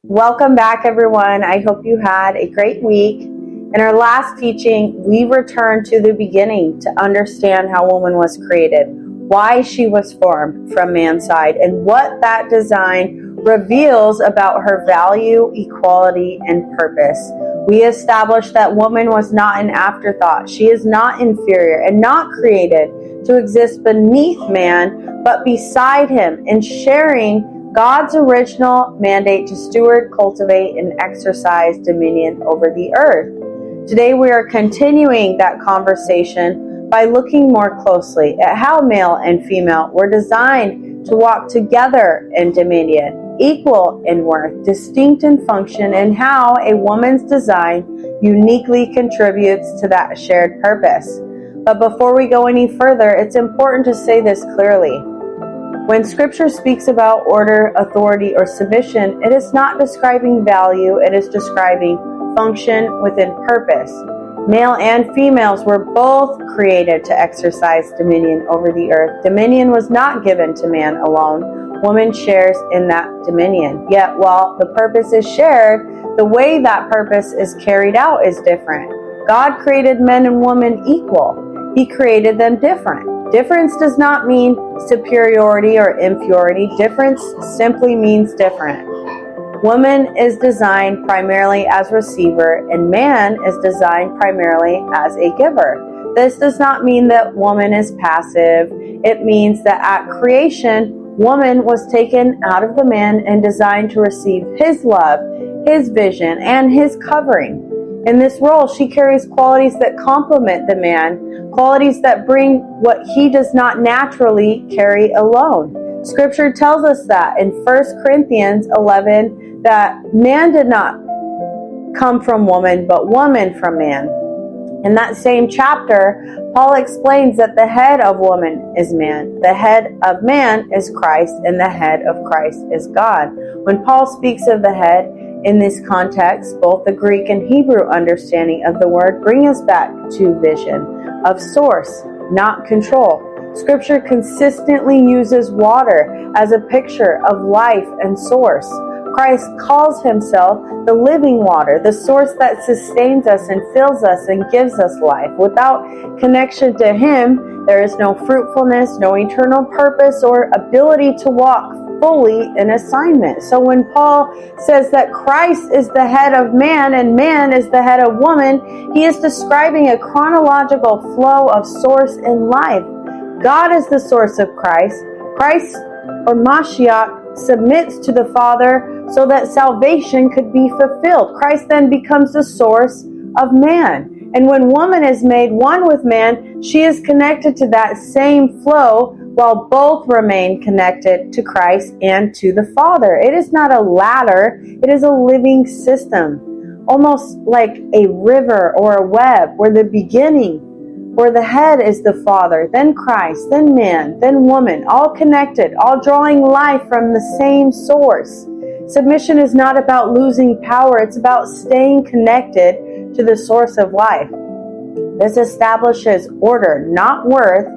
Welcome back, everyone. I hope you had a great week. In our last teaching, we returned to the beginning to understand how woman was created, why she was formed from man's side, and what that design reveals about her value, equality, and purpose. We established that woman was not an afterthought. She is not inferior and not created to exist beneath man, but beside him, and sharing God's original mandate to steward, cultivate, and exercise dominion over the earth. Today we are continuing that conversation by looking more closely at how male and female were designed to walk together in dominion, equal in worth, distinct in function, and how a woman's design uniquely contributes to that shared purpose. But before we go any further, it's important to say this clearly. When Scripture speaks about order, authority, or submission, it is not describing value, it is describing function within purpose. Male and females were both created to exercise dominion over the earth. Dominion was not given to man alone. Woman shares in that dominion. Yet, while the purpose is shared, the way that purpose is carried out is different. God created men and women equal. He created them different. Difference does not mean superiority or impurity. Difference simply means different. Woman is designed primarily as receiver, and man is designed primarily as a giver. This does not mean that woman is passive. It means that at creation, woman was taken out of the man and designed to receive his love, his vision, and his covering. In this role, she carries qualities that complement the man, qualities that bring what he does not naturally carry alone. Scripture tells us that in 1 Corinthians 11, that man did not come from woman, but woman from man. In that same chapter, Paul explains that the head of woman is man, the head of man is Christ, and the head of Christ is God. When Paul speaks of the head, in this context, both the Greek and Hebrew understanding of the word bring us back to vision of source, not control. Scripture consistently uses water as a picture of life and source. Christ calls himself the living water, the source that sustains us and fills us and gives us life. Without connection to him, there is no fruitfulness, no eternal purpose, or ability to walk fully in assignment. So when Paul says that Christ is the head of man and man is the head of woman, he is describing a chronological flow of source in life. God is the source of Christ. Christ, or Mashiach, submits to the Father so that salvation could be fulfilled. Christ then becomes the source of man. And when woman is made one with man, she is connected to that same flow while both remain connected to Christ and to the Father. It is not a ladder, it is a living system, almost like a river or a web where the beginning, where the head is the Father, then Christ, then man, then woman, all connected, all drawing life from the same source. Submission is not about losing power, it's about staying connected to the source of life. This establishes order, not worth.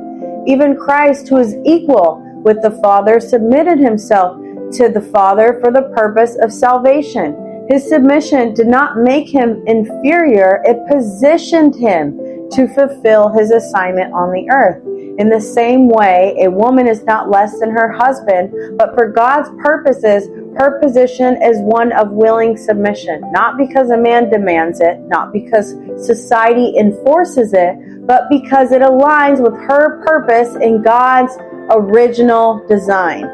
Even Christ, who is equal with the Father, submitted himself to the Father for the purpose of salvation. His submission did not make him inferior, it positioned him to fulfill his assignment on the earth. In the same way, a woman is not less than her husband, but for God's purposes, her position is one of willing submission, not because a man demands it, not because society enforces it, but because it aligns with her purpose in God's original design.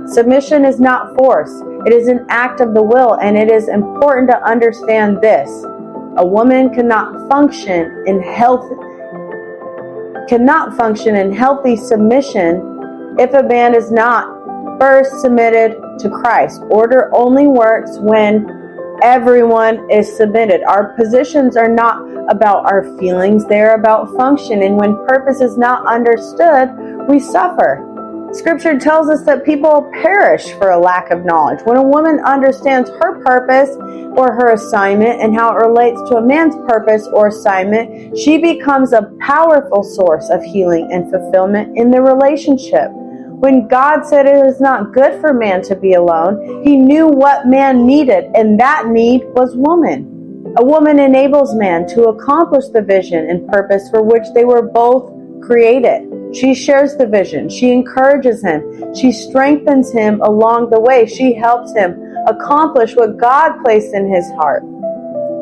Submission is not force. It is an act of the will, and it is important to understand this. A woman cannot function in healthy submission if a man is not first submitted to Christ. Order only works when everyone is submitted. Our positions are not about our feelings, they're about function. And when purpose is not understood, we suffer. Scripture tells us that people perish for a lack of knowledge. When a woman understands her purpose or her assignment and how it relates to a man's purpose or assignment, she becomes a powerful source of healing and fulfillment in the relationship. When God said it is not good for man to be alone, he knew what man needed, and that need was woman. A woman enables man to accomplish the vision and purpose for which they were both created. She shares the vision. She encourages him. She strengthens him along the way. She helps him accomplish what God placed in his heart.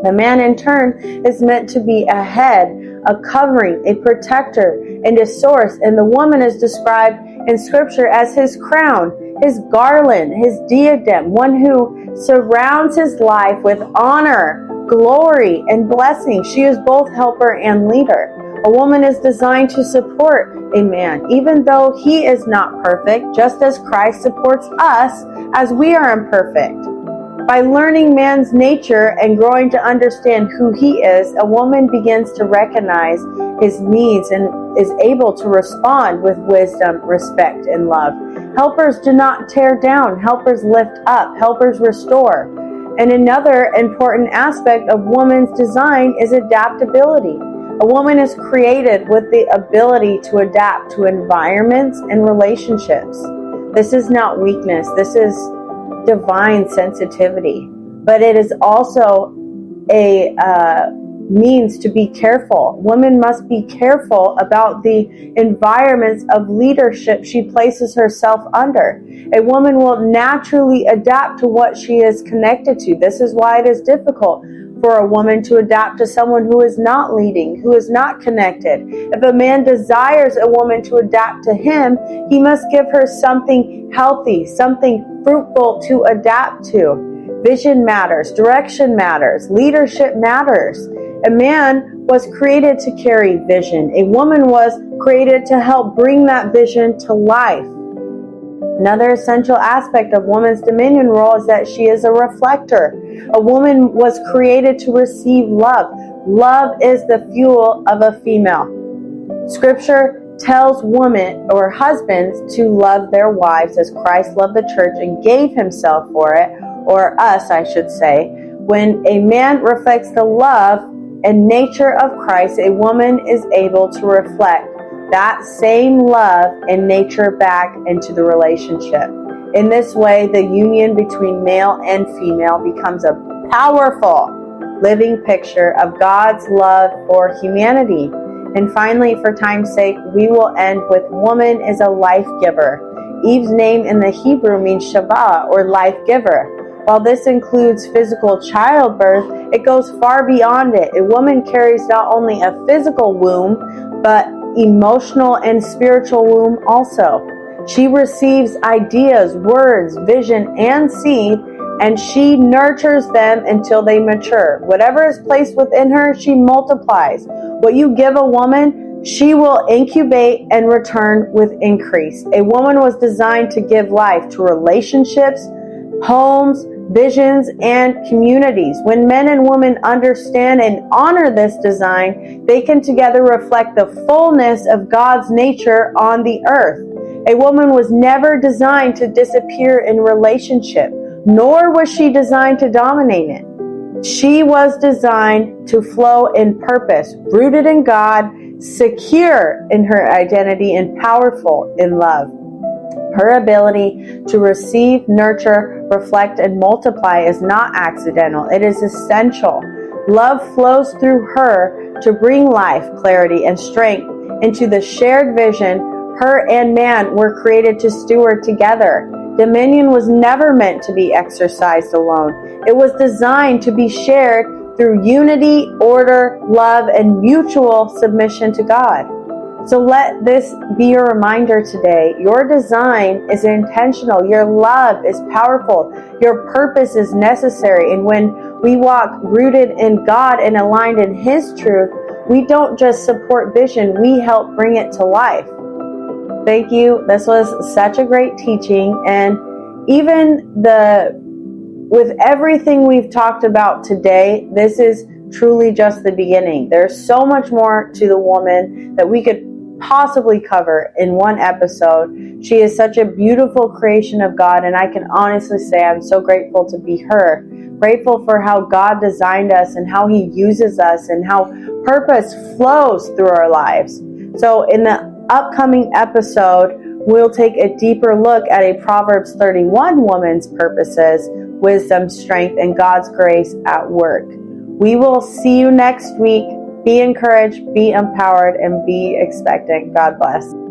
The man, in turn, is meant to be a head, a covering, a protector, and a source. And the woman is described in Scripture as his crown, his garland, his diadem, one who surrounds his life with honor, glory, and blessing. She is both helper and leader. A woman is designed to support a man, even though he is not perfect, just as Christ supports us as we are imperfect. By learning man's nature and growing to understand who he is, a woman begins to recognize his needs and is able to respond with wisdom, respect, and love. Helpers do not tear down. Helpers lift up. Helpers restore. And another important aspect of woman's design is adaptability. A woman is created with the ability to adapt to environments and relationships. This is not weakness. This is divine sensitivity, but it is also a means to be careful. Women must be careful about the environments of leadership she places herself under. A woman will naturally adapt to what she is connected to. This is why it is difficult for a woman to adapt to someone who is not leading, who is not connected. If a man desires a woman to adapt to him, he must give her something healthy, something fruitful to adapt to. Vision matters, direction matters, leadership matters. A man was created to carry vision. A woman was created to help bring that vision to life. Another essential aspect of woman's dominion role is that she is a reflector. A woman was created to receive love. Love is the fuel of a female. Scripture tells women or husbands to love their wives as Christ loved the church and gave himself for it, or us, I should say. When a man reflects the love and nature of Christ, a woman is able to reflect that same love and nature back into the relationship. In this way, the union between male and female becomes a powerful living picture of God's love for humanity. And finally, for time's sake, we will end with woman is a life giver. Eve's name in the Hebrew means Shavah, or life giver. While this includes physical childbirth, it goes far beyond it. A woman carries not only a physical womb, but emotional and spiritual womb also. She receives ideas, words, vision, and seed, and she nurtures them until they mature. Whatever is placed within her, she multiplies. What you give a woman, she will incubate and return with increase. A woman was designed to give life to relationships, homes, visions, and communities. When men and women understand and honor this design, they can together reflect the fullness of God's nature on the earth. A woman was never designed to disappear in relationship, nor was she designed to dominate it. She was designed to flow in purpose, rooted in God, secure in her identity, and powerful in love. Her ability to receive, nurture, reflect, and multiply is not accidental. It is essential. Love flows through her to bring life, clarity, and strength into the shared vision her and man were created to steward together. Dominion was never meant to be exercised alone. It was designed to be shared through unity, order, love, and mutual submission to God. So let this be a reminder today. Your design is intentional. Your love is powerful. Your purpose is necessary. And when we walk rooted in God and aligned in His truth, we don't just support vision, we help bring it to life. Thank you. This was such a great teaching. And even with everything we've talked about today, this is truly just the beginning. There's so much more to the woman that we could possibly cover in one episode. She is such a beautiful creation of God, and I can honestly say I'm so grateful to be her. Grateful for how God designed us and how He uses us and how purpose flows through our lives. So in the upcoming episode, We'll take a deeper look at a Proverbs 31 woman's purposes, wisdom, strength, and God's grace at work. We will see you next week. Be encouraged, be empowered, and be expectant. God bless.